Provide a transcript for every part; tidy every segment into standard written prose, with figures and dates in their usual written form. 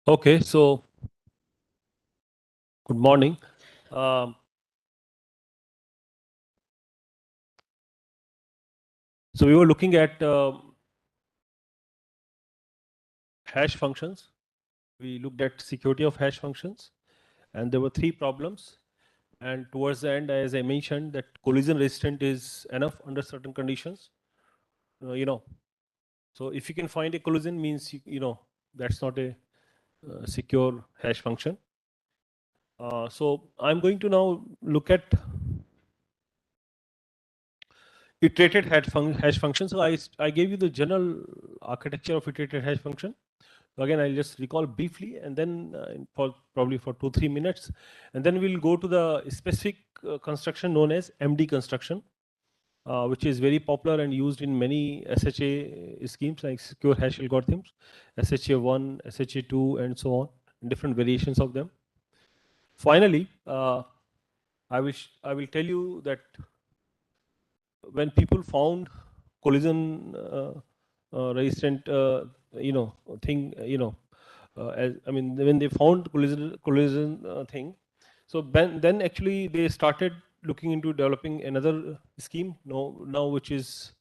Okay, so good morning. Um, so we were looking at hash functions. We looked at security of hash functions, and there were three problems. And towards the end, as I mentioned, that collision resistant is enough under certain conditions. You know, so if you can find a collision, means that's not a secure hash function. So I'm going to now look at iterated hash function. So I gave you the general architecture of iterated hash function. So again, I'll just recall briefly, and then probably for 2-3 minutes, and then we'll go to the specific construction known as MD construction, which is very popular and used in many SHA schemes like secure hash algorithms, SHA-1, SHA-2, and so on, and different variations of them. Finally, I will tell you that when people found collision resistant thing, when they found collision thing, so then actually they started looking into developing another scheme now which is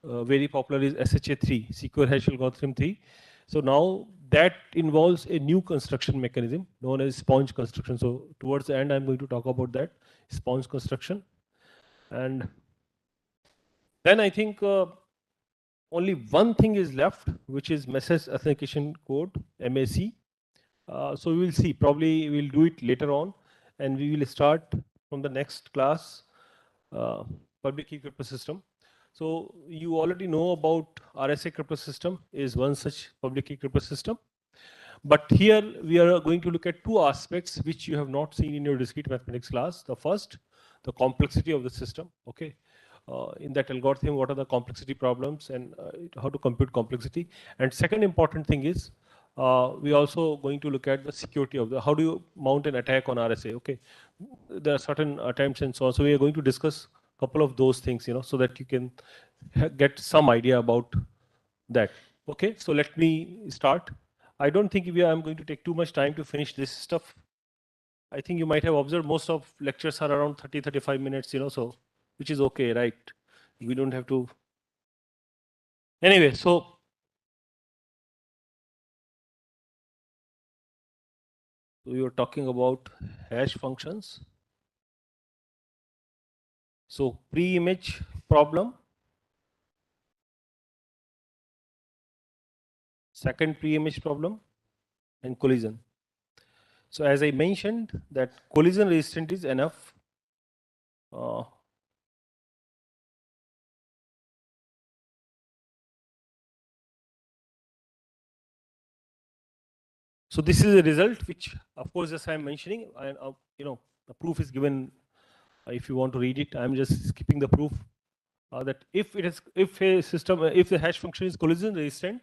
very popular, is SHA-3, secure hash algorithm 3. So now that involves a new construction mechanism known as sponge construction. So towards the end, I'm going to talk about that sponge construction. And then I think only one thing is left, which is message authentication code, MAC. So we will see, probably we'll do it later on, and we will start from the next class, public key crypto system. So you already know about RSA crypto system is one such public key crypto system. But here we are going to look at two aspects which you have not seen in your discrete mathematics class. The first, the complexity of the system. Okay, in that algorithm, what are the complexity problems and how to compute complexity. And second important thing is we also going to look at the security of the, how do you mount an attack on RSA. Okay, there are certain attempts and so on. So we are going to discuss a couple of those things, so that you can get some idea about that. Okay, so let me start. I don't think I'm going to take too much time to finish this stuff. I think you might have observed most of lectures are around 30-35 minutes, so which is okay, right? We don't have to. Anyway, so we were talking about hash functions. So pre-image problem, second pre-image problem, and collision. So as I mentioned, that collision resistant is enough. So this is a result which, of course, as I'm mentioning, and the proof is given. If you want to read it, I'm just skipping the proof. That if a system, if the hash function is collision resistant,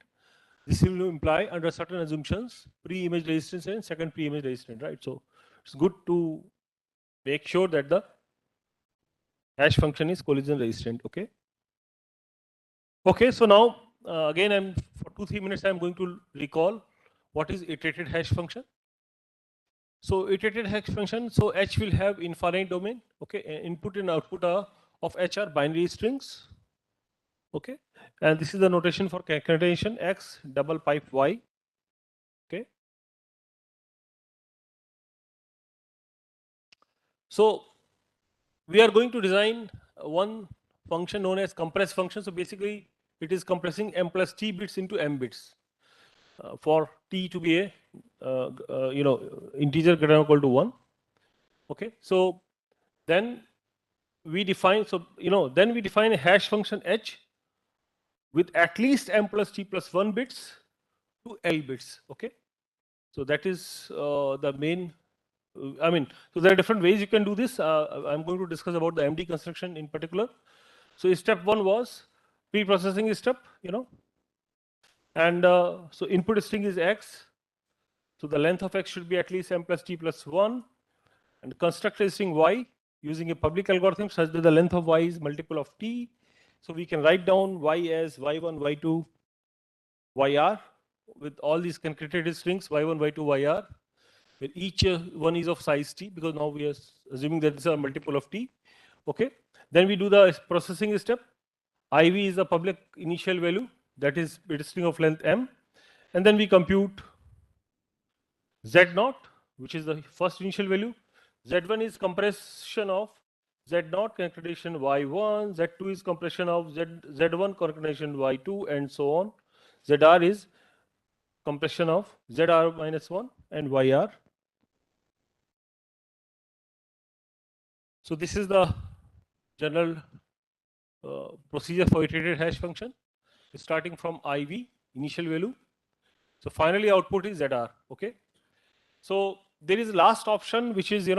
this will imply under certain assumptions pre-image resistance and second pre-image resistant, right? So it's good to make sure that the hash function is collision resistant. Okay. Okay. So now again, I'm for 2-3 minutes, I'm going to recall what is iterated hash function. So iterated hash function. So H will have infinite domain. Okay. Input and output of H are binary strings. Okay, and this is the notation for concatenation X double pipe Y. Okay, so we are going to design one function known as compress function. So basically, it is compressing m plus t bits into m bits for t to be a integer greater than or equal to 1. Okay, so then we define then we define a hash function H with at least m plus t plus 1 bits to L bits. Okay, so that is the main. So there are different ways you can do this. I'm going to discuss about the MD construction in particular. So step one was pre-processing step, and so input string is X. So the length of X should be at least m plus t plus 1, and constructor string Y. using a public algorithm such that the length of y is multiple of t. So we can write down y as y1, y2, yr with all these concreted strings y1, y2, yr, where each one is of size t, because now we are assuming that it's a multiple of t. Okay. Then we do the processing step. Iv is the public initial value, that is bit string of length m, and then we compute z naught, which is the first initial value. Z1 is compression of z naught concatenation y1, z2 is compression of z1 concatenation y2, and so on. Zr is compression of zr minus 1 and yr. So this is the general procedure for iterated hash function, starting from iv initial value. So finally output is zr. Okay. So there is last option, which is,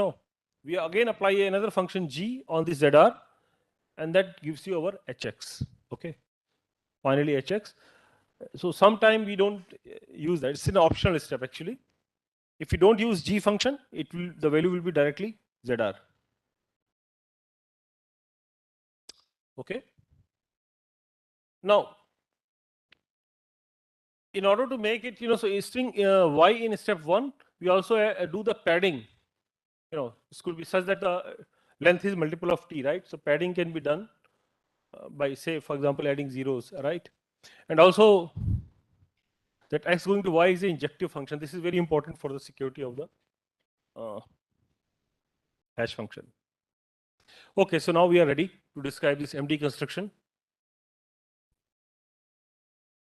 we again apply another function g on this zr, and that gives you our hx. Okay. Finally hx. So sometime we don't use that. It's an optional step actually. If you don't use g function, the value will be directly zr. Okay. Now, in order to make it, so a string y in step 1, we also do the padding. This could be such that the length is multiple of t, right? So padding can be done by, say, for example, adding zeros, right? And also that x going to y is an injective function. This is very important for the security of the hash function. Okay, so now we are ready to describe this MD construction.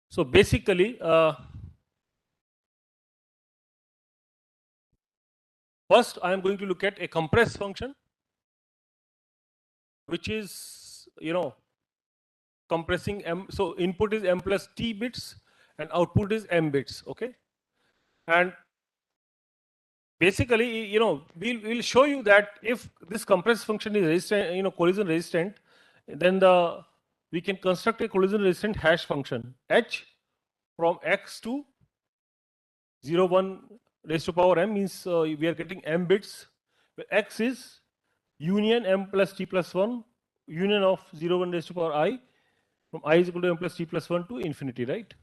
So basically, first I am going to look at a compress function, which is, compressing m. So input is m plus t bits and output is m bits. Okay, and basically, we'll show you that if this compress function is resistant, collision resistant, then we can construct a collision resistant hash function h from x to 0, 1 raised to power m, means we are getting m bits, where x is union m plus t plus 1 union of 0, 1 raised to power I, from I is equal to m plus t plus 1 to infinity, right?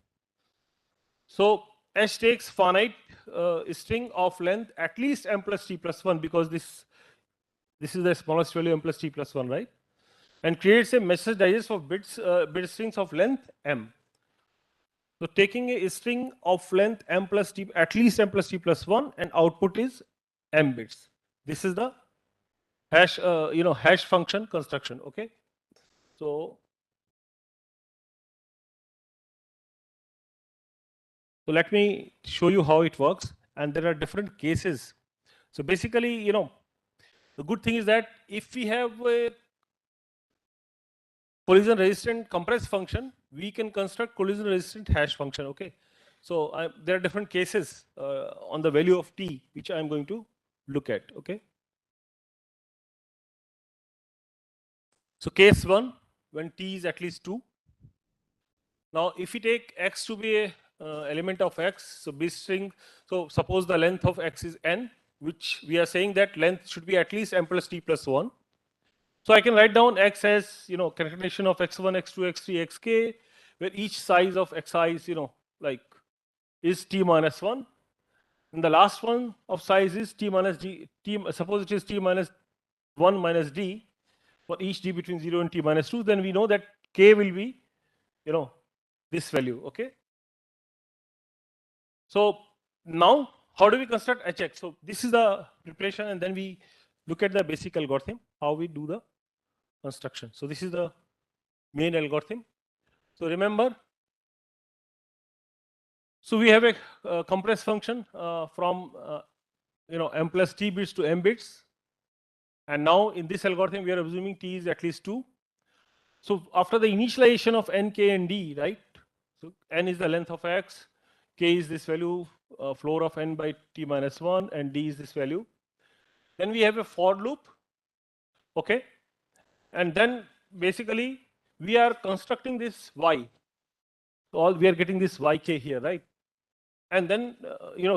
So h takes finite string of length at least m plus t plus 1, because this is the smallest value m plus t plus 1, right? And creates a message digest of bits, bit strings of length m. So taking a string of length m plus t, at least m plus t plus 1, and output is m bits. This is the hash, hash function construction. Okay. So let me show you how it works, and there are different cases. So basically, the good thing is that if we have a collision resistant compress function, we can construct collision resistant hash function. Okay. So there are different cases on the value of t, which I'm going to look at. Okay. So case 1, when t is at least 2. Now, if we take x to be a element of x, so bit string, so suppose the length of x is n, which we are saying that length should be at least m plus t plus 1. So I can write down x as, concatenation of x1, x2, x3, xk, where each size of xi is, is t minus 1. And the last one of size is t minus d, suppose it is t minus 1 minus d, for each d between 0 and t minus 2, then we know that k will be, this value. Okay. So now, how do we construct hx? So this is the preparation, and then we look at the basic algorithm, how we do the construction. So this is the main algorithm. So remember, so we have a compress function from m plus t bits to m bits, and now in this algorithm we are assuming t is at least 2. So after the initialization of n, k, and d, right? So n is the length of x, k is this value, floor of n by t minus 1, and d is this value. Then we have a for loop. Okay. And then basically we are constructing this y. So we are getting this yk here, right? and then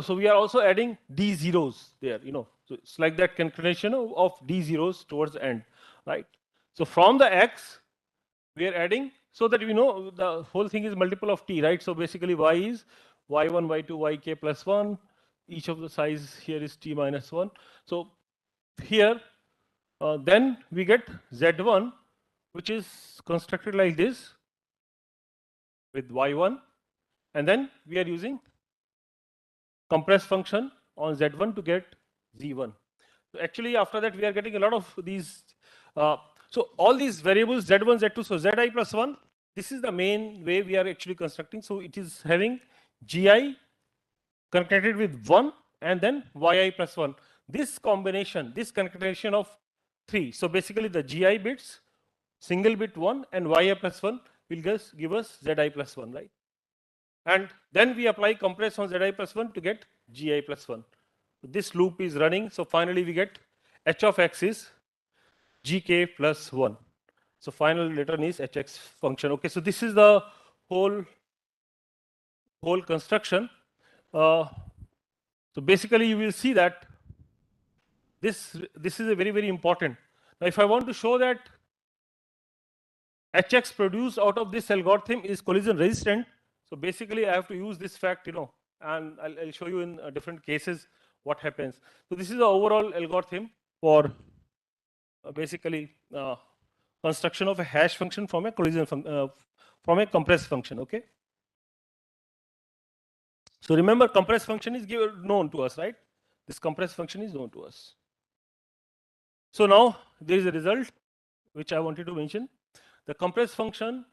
so we are also adding d zeros there, so it's like that concatenation of d zeros towards the end, right? So from the x we are adding, so that we know the whole thing is multiple of t, right? So basically y is y1 y2 yk plus 1, each of the size here is t minus 1. So here then we get z1, which is constructed like this with y1, and then we are using compress function on z1 to get z1. So actually after that we are getting a lot of these, so all these variables z1 z2, so zi plus 1, this is the main way we are actually constructing. So it is having gi concatenated with 1 and then yi plus 1. This combination, this concatenation of 3, so basically the gi bits, single bit 1 and yi plus 1 will just give us zi plus 1, right? And then we apply compress on zi plus 1 to get gi plus 1. So this loop is running, so finally we get h of x is gk plus 1. So final return is hx function. Okay, so this is the whole construction. So basically you will see that this is a very important. Now if I want to show that hx produced out of this algorithm is collision resistant, so basically I have to use this fact, and I'll show you in different cases what happens. So this is the overall algorithm for basically construction of a hash function from a collision from a compress function. Okay, so remember compress function is known to us, right? This compress function is known to us. So now there is a result which I wanted to mention. The compress function,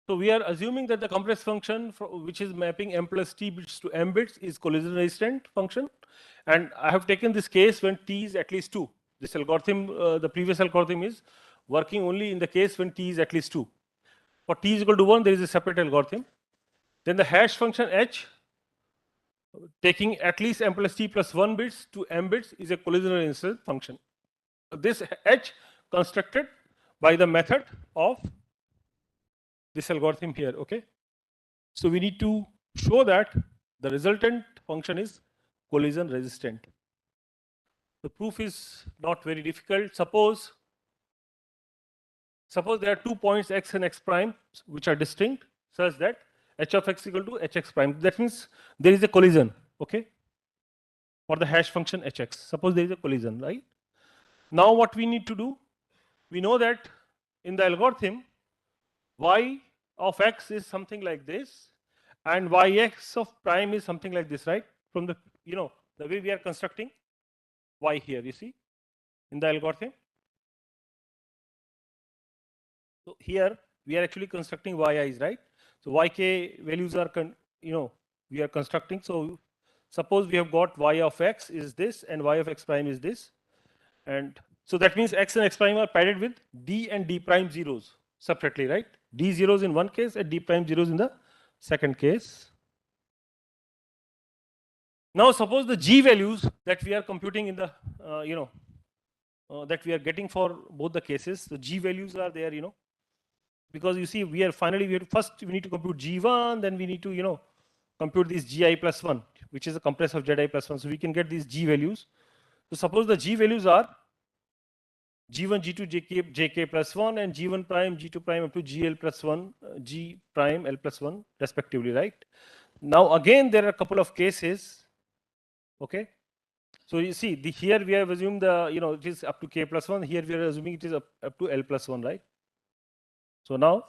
so we are assuming that the compress function which is mapping m plus t bits to m bits is collision resistant function, and I have taken this case when t is at least 2. This algorithm, the previous algorithm is working only in the case when t is at least 2. For t is equal to 1, there is a separate algorithm. Then the hash function h, taking at least m plus t plus 1 bits to m bits, is a collision resistant function. This h constructed by the method of this algorithm here. Okay, so we need to show that the resultant function is collision resistant. The proof is not very difficult. Suppose there are 2 points x and x prime which are distinct, such that h of x equal to hx prime. That means there is a collision. Okay, for the hash function hx, suppose there is a collision, right? Now what we need to do, we know that in the algorithm y of x is something like this and yx of prime is something like this, right? From the the way we are constructing y here, you see, in the algorithm. So here we are actually constructing yi's, right? So yk values are we are constructing. So suppose we have got y of x is this and y of x prime is this, and so that means x and x prime are padded with d and d prime zeros separately, right? D zeros in one case and d prime zeros in the second case. Now suppose the g values that we are computing in the that we are getting for both the cases, the g values are there, because you see we have first we need to compute g1, then we need to compute this gi plus 1, which is a compress of zi plus 1, so we can get these g values. So suppose the g values are g1 g2 jk plus 1 and g1 prime g2 prime up to gl plus 1 g prime l plus 1 respectively, right? Now again there are a couple of cases. Okay, so you see here we have assumed it is up to k plus 1, here we are assuming it is up to l plus 1, right? So now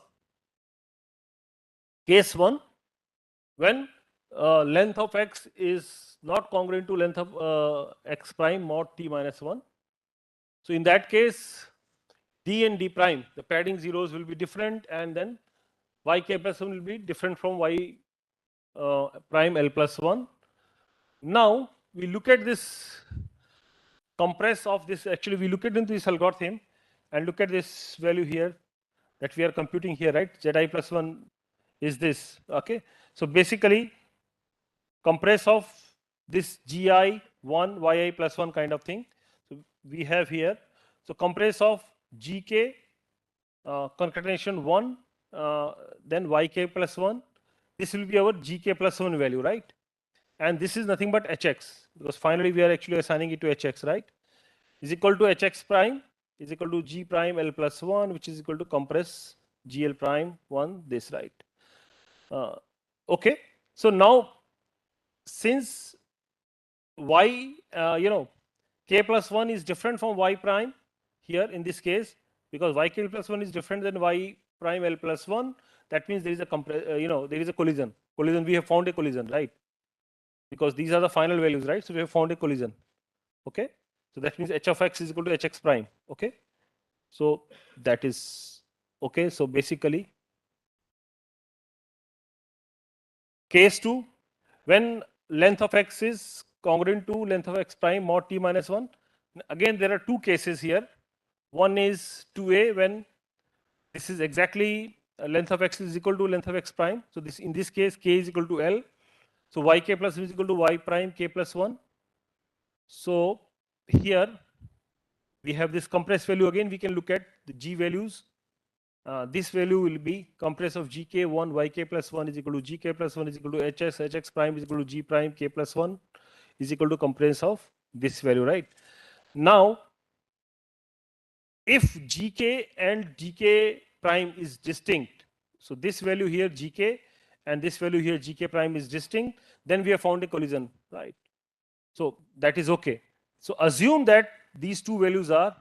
case 1, when length of x is not congruent to length of x prime mod t minus 1, so in that case d and d prime, the padding zeros will be different, and then yk plus 1 will be different from y prime l plus 1. Now we look at this compress of this, actually we look at into this algorithm and look at this value here that we are computing here, right? Zi plus 1 is this. Okay, so basically compress of this gi 1 yi plus 1 kind of thing. So we have here, so compress of gk concatenation 1 then yk plus 1, this will be our gk plus 1 value, right? and this is nothing but hx, because finally we are actually assigning it to hx, right? Is equal to hx prime is equal to g prime l plus 1, which is equal to compress gl prime 1, this, right? Okay, so now since y, k plus 1 is different from y prime here in this case, because yk plus 1 is different than y prime l plus 1, that means there is a there is a collision. We have found a collision, right? Because these are the final values, right? So we have found a collision. Okay, so that means h of x is equal to hx prime. Okay, so that is okay. So basically, case 2, when length of x is congruent to length of x prime mod t minus 1. Again, there are two cases here. One is 2a, when this is exactly length of x is equal to length of x prime. So this, in this case, k is equal to l. So yk plus is equal to y prime k plus 1. So here we have this compressed value. Again, we can look at the g values. This value will be compress of gk1 yk plus 1 is equal to gk plus 1 is equal to hx prime is equal to g prime k plus 1 is equal to compress of this value, right? Now, if gk and gk prime is distinct, so this value here gk and this value here gk prime is distinct, then we have found a collision, right? So that is okay. So assume that these two values are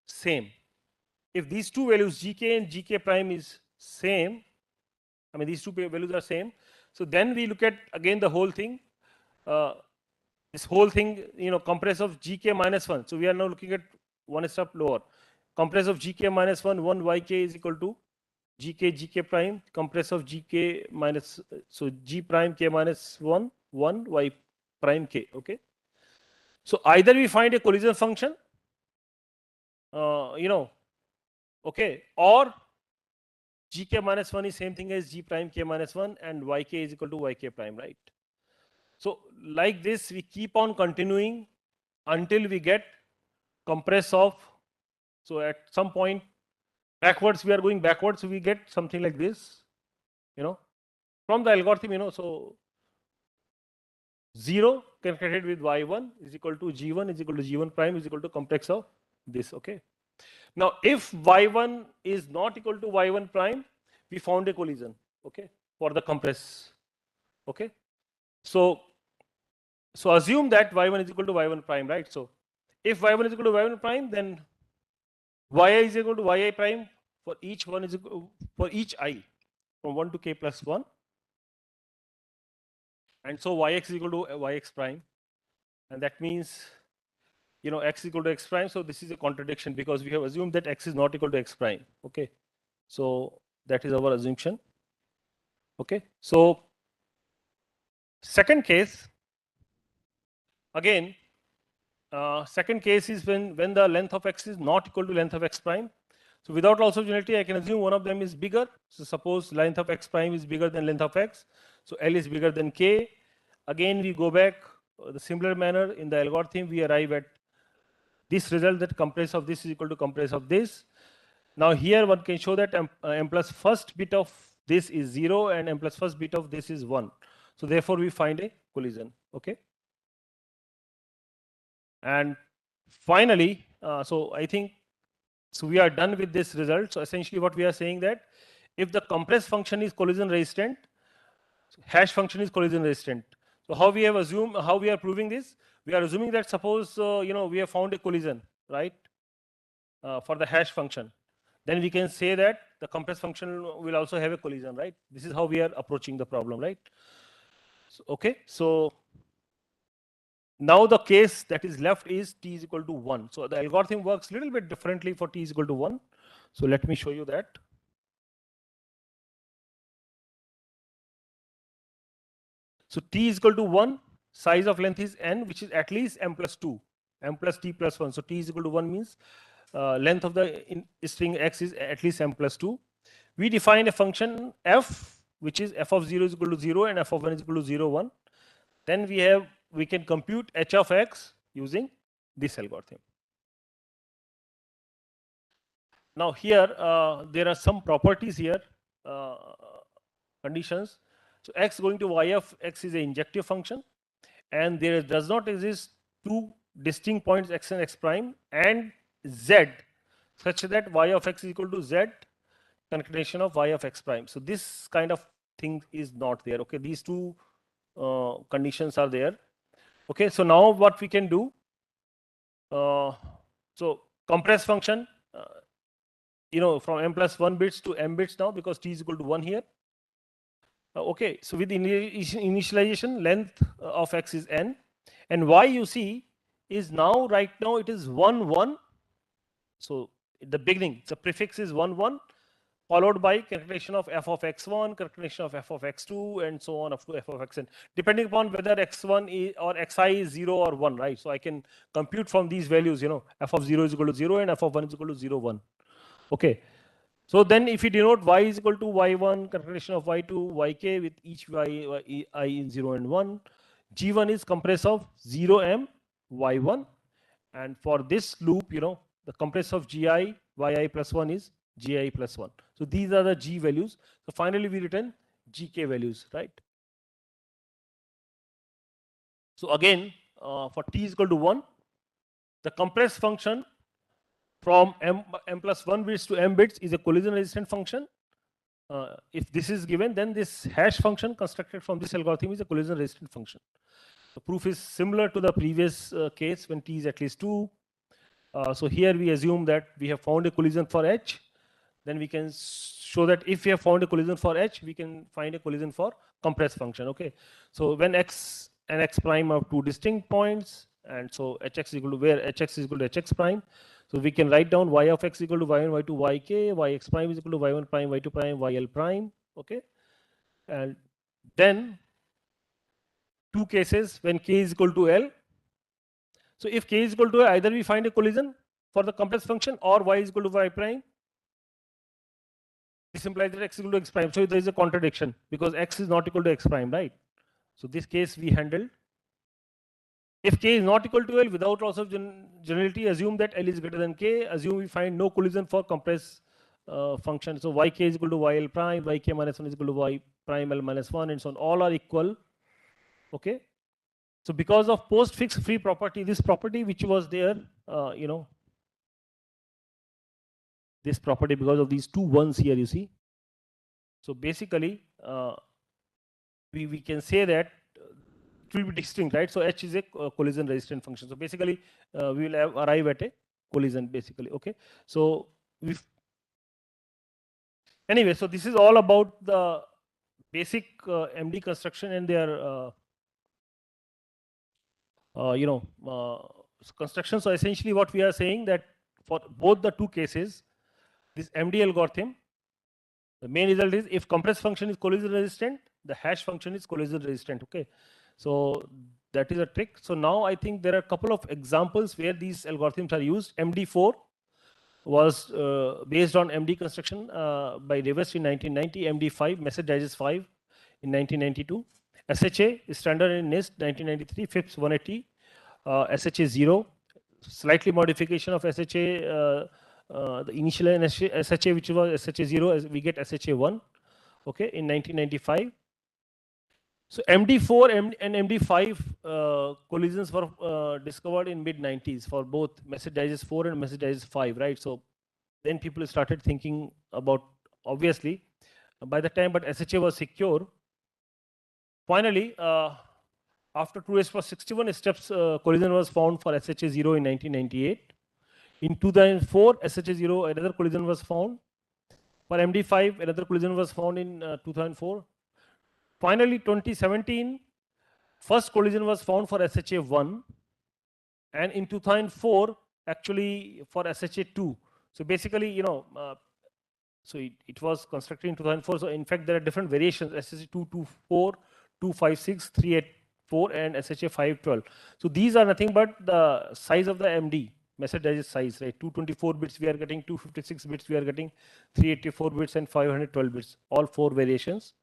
same. If these two values gk and gk prime is same, I mean these two values are same, so then we look at again the whole thing. This whole thing, compress of gk minus 1. So we are now looking at one step lower. Compress of gk minus 1 yk is equal to gk prime compress of gk minus, so g prime k minus 1 y prime k. Okay, so either we find a collision function, okay, or gk minus 1 is same thing as g prime k minus 1 and yk is equal to yk prime, right? So like this we keep on continuing until we get compress of, so at some point backwards, we are going backwards, so we get something like this, from the algorithm, so 0 calculated with y1 is equal to g1 is equal to g1 prime is equal to complex of this. Okay, now if y1 is not equal to y1 prime, we found a collision, okay, for the compress. Okay, so assume that y1 is equal to y1 prime, right? So if y1 is equal to y1 prime, then yi is equal to yi prime for each one is equal, for each I from 1 to k plus 1, and so yx is equal to yx prime, and that means x is equal to x prime. So this is a contradiction because we have assumed that x is not equal to x prime. Okay, so that is our assumption. Okay, so second case, again, second case is when the length of x is not equal to length of x prime. So without loss of unity, I can assume one of them is bigger. So suppose length of x prime is bigger than length of x, so L is bigger than k. Again, we go back the similar manner in the algorithm. We arrive at this result that compress of this is equal to compress of this. Now here one can show that m plus first bit of this is 0 and m plus first bit of this is 1. So therefore we find a collision. Okay. And finally, so I think, so we are done with this result. So essentially what we are saying that if the compress function is collision resistant, hash function is collision resistant. So how we are proving this? We are assuming that suppose we have found a collision, right, for the hash function. Then we can say that the compress function will also have a collision, right? This is how we are approaching the problem, right? So, okay, so now the case that is left is t is equal to 1. So the algorithm works a little bit differently for t is equal to 1. So let me show you that. So t is equal to 1, size of length is n, which is at least m plus 2, m plus t plus 1. So t is equal to 1 means length of the string x is at least m plus 2. We define a function f, which is f of 0 is equal to 0 and f of 1 is equal to 0, 1. Then we can compute h of x using this algorithm. Now here there are some properties here, conditions. So x going to y of x is an injective function, and there does not exist two distinct points x and x prime and z such that y of x is equal to z concatenation of y of x prime. So this kind of thing is not there. Okay, these two conditions are there. Okay, so now what we can do, so compress function, from m plus 1 bits to m bits now, because t is equal to 1 here. Okay, so with initialization, length of x is n, and y you see is now, right now it is 1 1. So at the beginning the prefix is 1 1, followed by calculation of f of x1, calculation of f of x2, and so on up to f of xn, depending upon whether x1 is, or xi is 0 or 1, right? So I can compute from these values, f of 0 is equal to 0 and f of 1 is equal to 0 1. Okay, so then if we denote y is equal to y1, calculation of y2, yk with each I in 0 and 1, g1 is compress of 0m y1, and for this loop, the compress of gi yi plus 1 is gi plus 1. So these are the g values. So finally we return gk values, right? So again, for t is equal to 1, the compressed function from m plus 1 bits to m bits is a collision resistant function. If this is given, then this hash function constructed from this algorithm is a collision resistant function. The proof is similar to the previous case when t is at least 2. So here we assume that we have found a collision for h. Then we can show that if we have found a collision for h, we can find a collision for compressed function. Okay, so when x and x prime are two distinct points, and so hx is equal to where hx is equal to hx prime, so we can write down y of x equal to y1 y2 yk, yx prime is equal to y1 prime y2 prime yl prime. Okay, and then two cases when k is equal to l. So if k is equal to l, either we find a collision for the compressed function or y is equal to y prime. This implies that x is equal to x prime. So there is a contradiction because x is not equal to x prime, right? So this case we handled. If k is not equal to L, without loss of generality, assume that L is greater than k. Assume we find no collision for compressed function. So yk is equal to yl prime, yk minus 1 is equal to y prime l minus 1, and so on. All are equal. Okay. So because of postfix free property, this property which was there, this property, because of these two ones here, you see. So basically, we can say that it will be distinct, right? So h is a collision resistant function. So basically, we will arrive at a collision, basically. Okay. So anyway, so this is all about the basic MD construction and their construction. So essentially, what we are saying that for both the two cases, this MD algorithm, the main result is if compressed function is collision resistant, the hash function is collision resistant. Okay, so that is a trick. So now I think there are a couple of examples where these algorithms are used. MD4 was based on MD construction by Rivest in 1990. MD5, message digest 5 in 1992. SHA is standard in NIST 1993. FIPS 180. SHA 0, slightly modification of SHA. The initial SHA, which was SHA 0, we get SHA 1. Okay, in 1995. So MD4 and MD5 collisions were discovered in mid 90s for both message digest 4 and message digest 5, right? So then people started thinking about, obviously, by the time, but SHA was secure. Finally, after 2s for 61 steps, collision was found for SHA 0 in 1998. In 2004, SHA 0, another collision was found. For MD5, another collision was found in 2004. Finally, 2017, first collision was found for SHA 1. And in 2004, actually for SHA 2. So basically, so it was constructed in 2004. So in fact, there are different variations: SHA 224, 256, 384, and SHA 512. So these are nothing but the size of the MD, message digest size, right? 224 bits we are getting, 256 bits we are getting, 384 bits, and 512 bits, all 4 variations.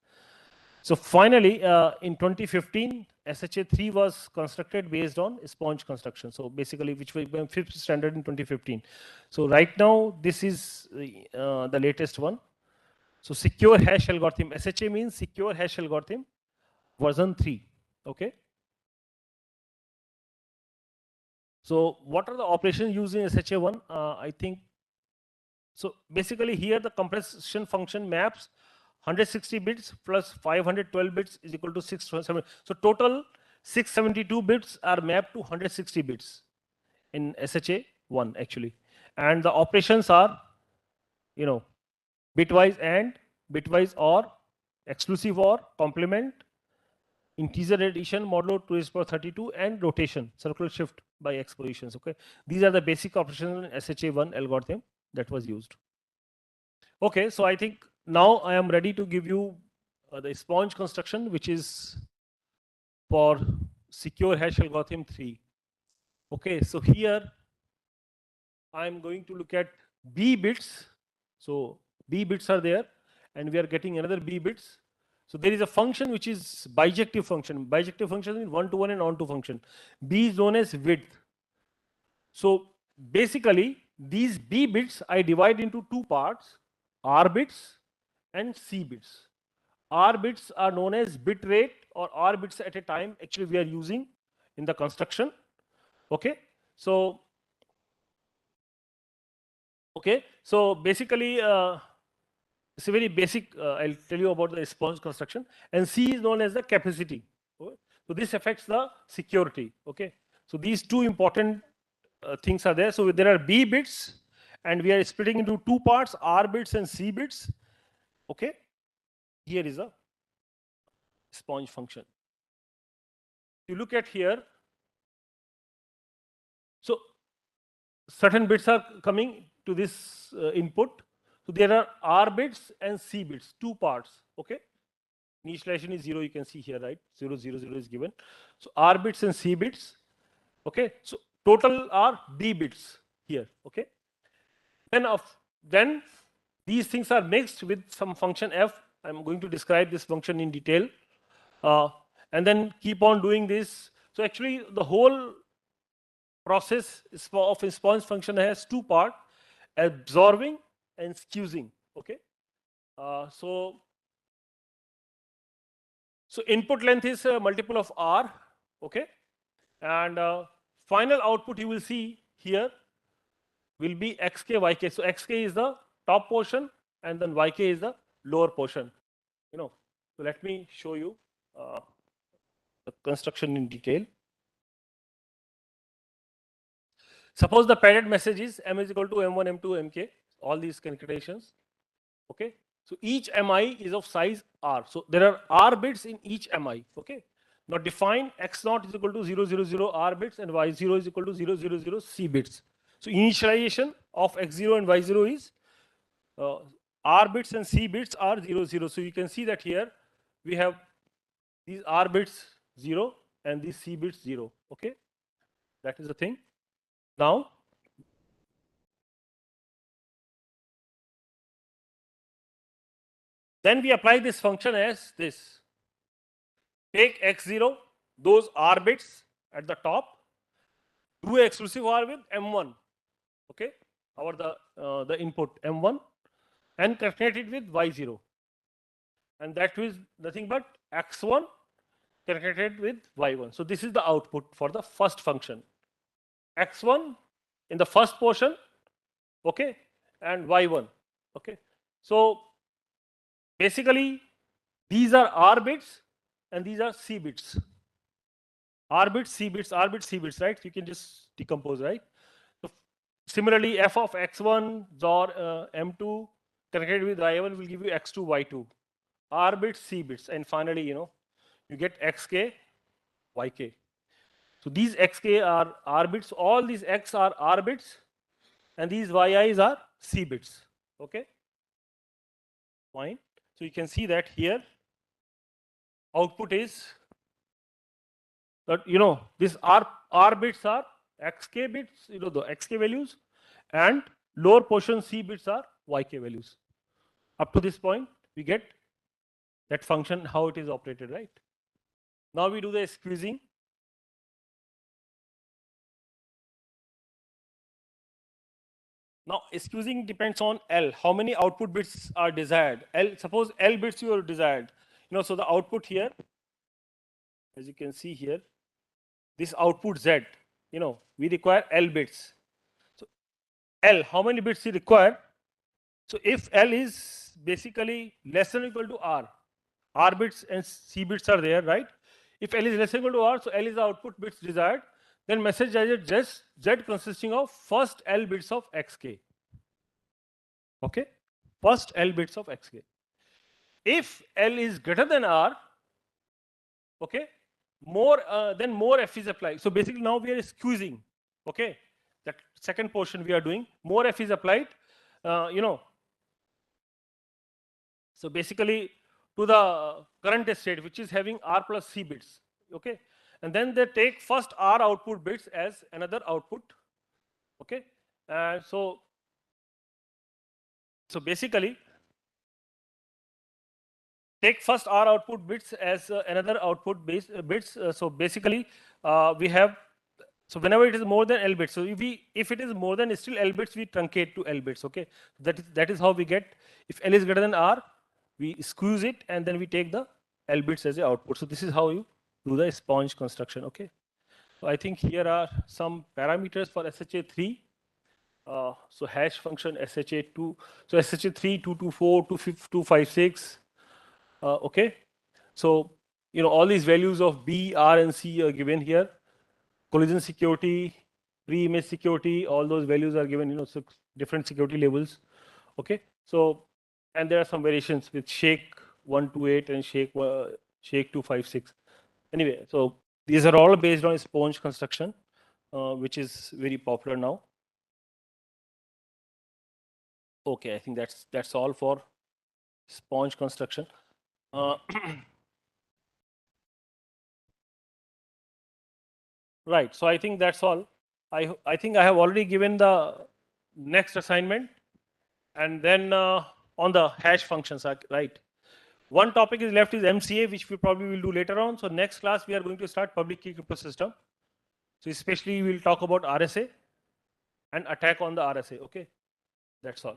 So finally, in 2015, SHA 3 was constructed based on sponge construction. So basically, which was fifth standard in 2015. So right now, this is the latest one. So secure hash algorithm. SHA means secure hash algorithm version 3. Okay. So what are the operations used in SHA1? I think, so basically here the compression function maps 160 bits plus 512 bits is equal to 670. So total 672 bits are mapped to 160 bits in SHA1 actually. And the operations are, you know, bitwise and, bitwise or, exclusive or, complement, integer addition, modulo 2 is power 32, and rotation, circular shift by x positions. Okay, these are the basic operations in SHA1 algorithm that was used. Okay, so I think now I am ready to give you the sponge construction, which is for secure hash algorithm 3. Okay, so here I am going to look at B bits. So B bits are there, and we are getting another B bits. So there is a function which is bijective function. Bijective function is one-to-one and on-to function. B is known as width. So basically, these B bits I divide into two parts: R bits and C bits. R bits are known as bit rate or R bits at a time. Actually, we are using in the construction. Okay, so basically, it's a very basic. I'll tell you about the sponge construction, and C is known as the capacity. Okay? So this affects the security. Okay, so these two important things are there. So there are B bits, and we are splitting into two parts: R bits and C bits. Okay, here is a sponge function. You look at here. So certain bits are coming to this input. So there are R bits and C bits, two parts. Okay, initialization is 0. You can see here, right? 0, 0, 0 is given. So R bits and C bits. Okay, so total are B bits here. Okay, then these things are mixed with some function f. I'm going to describe this function in detail, and then keep on doing this. So actually, the whole process of response function has two parts: absorbing and squeezing. Okay, so input length is a multiple of r. Okay, and final output you will see here will be xk yk. So xk is the top portion, and then yk is the lower portion. So let me show you the construction in detail. Suppose the padded message is m is equal to m1, m2, mk, all these concatenations. Okay, so each mi is of size r. So there are r bits in each mi. Okay, now define x0 is equal to 0, 0, 0 r bits and y0 is equal to 0, 0, 0 c bits. So initialization of x0 and y0 is r bits and c bits are 0, 0. So you can see that here we have these r bits 0 and these c bits 0. Okay, that is the thing. Now then we apply this function as this. Take x0, those r bits at the top, do a exclusive or with m1. Okay, or the input m1, and concatenate it with y0, and that is nothing but x1 concatenated with y1. So this is the output for the first function: x1 in the first portion, okay, and y1. Okay, so basically these are r bits and these are c bits. R bits, C bits, R bits, C bits, right? You can just decompose, right? So similarly, f of x1 or m2 connected with y1 will give you x2, y2. R bits, C bits, and finally, you get xk, yk. So these xk are R bits. All these x are R bits, and these yi's are C bits. Okay, fine. So you can see that here output is that these R bits are xk bits, the xk values, and lower portion C bits are yk values. Up to this point, we get that function how it is operated, right? Now we do the squeezing. Now squeezing depends on L. How many output bits are desired? Suppose L bits you are desired. So the output here, as you can see here, this output Z we require L bits. So L, how many bits we require? So if L is basically less than or equal to R bits and C bits are there, right? If L is less than or equal to R, so L is the output bits desired. Then message digit Z consisting of first L bits of XK. Okay, first L bits of XK. If L is greater than R, okay, then more F is applied. So basically now we are squeezing. Okay, that second portion we are doing, more F is applied. So basically to the current state, which is having R plus C bits. Okay, and then they take first R output bits as another output. Okay, so basically take first R output bits as another output bits. So basically we have, so whenever it is more than L bits, so if it is more than still L bits, we truncate to L bits. Okay, that is how we get, if L is greater than R, we squeeze it and then we take the L bits as the output. So this is how you do the sponge construction. Okay, so I think here are some parameters for SHA-3. So hash function SHA-2, so SHA-3, 224, 256. Okay, so all these values of B, R, and C are given here. Collision security, pre-image security, all those values are given. So different security levels. Okay, so and there are some variations with shake 128 and shake 256. Anyway, so these are all based on sponge construction, which is very popular now. Okay, I think that's all for sponge construction. Right. So I think that's all. I think I have already given the next assignment, and then on the hash functions, right? One topic is left is MCA, which we probably will do later on. So next class we are going to start public key crypto system. So especially we'll talk about RSA and attack on the RSA. Okay, that's all.